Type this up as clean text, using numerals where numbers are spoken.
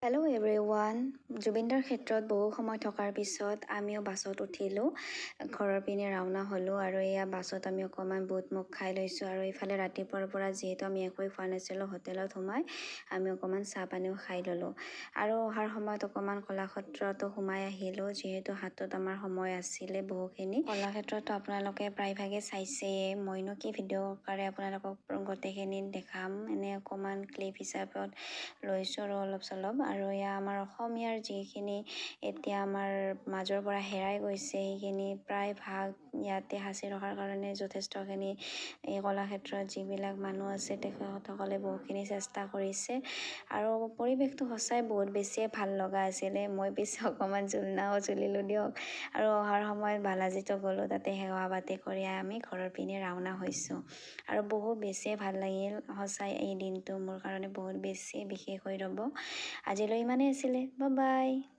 Hello' everyone. জুবিনদাৰ ক্ষেত্ৰত বহু সময় থকাৰ পিছত আমিও বাছত উঠিলোঁ, ঘৰৰ পিনে ৰাওনা হ'লোঁ আৰু এয়া বাছত আমি অকণমান বুট মুগ খাই লৈছোঁ। আৰু ইফালে ৰাতিপুৱাৰ পৰা যিহেতু আমি একোৱে খোৱা নাছিলোঁ, হোটেলত সোমাই আমি অকণমান চাহ পানীও খাই ল'লোঁ আৰু অহাৰ সময়ত অকণমান কলাক্ষেত্ৰতো সোমাই আহিলোঁ, যিহেতু হাতত আমাৰ সময় আছিলে বহুখিনি। কলাক্ষেত্ৰতো আপোনালোকে প্ৰায়ভাগে চাইছেই, মইনো কি ভিডিঅ' আকাৰে আপোনালোকক গোটেইখিনি দেখাম, এনে অকণমান ক্লিপ হিচাপত লৈছোঁ আৰু অলপ চলপ। আৰু এয়া আমাৰ অসমীয়াৰ যিখিনি এতিয়া আমাৰ মাজৰ পৰা হেৰাই গৈছে, সেইখিনি প্ৰায় ভাগ ইয়াতে সাঁচি ৰখাৰ কাৰণে যথেষ্টখিনি এই কলাক্ষেত্ৰত যিবিলাক মানুহ আছে তেখেতসকলে বহুতখিনি চেষ্টা কৰিছে আৰু পৰিৱেশটো সঁচাই বহুত বেছিয়ে ভাল লগা আছিলে। মই পিছে অকণমান জুলনাও জুলিলোঁ দিয়ক। আৰু অহাৰ সময়ত বালাজীতো গ'লোঁ, তাতে সেৱা পাতি কৰি আমি ঘৰৰ পিনে ৰাওনা হৈছোঁ আৰু বহুত বেছিয়ে ভাল লাগিল। সঁচাই এই দিনটো মোৰ কাৰণে বহুত বেছি বিশেষ হৈ ৰ'ব। আজিলৈ ইমানেই আছিলে। Bye bye.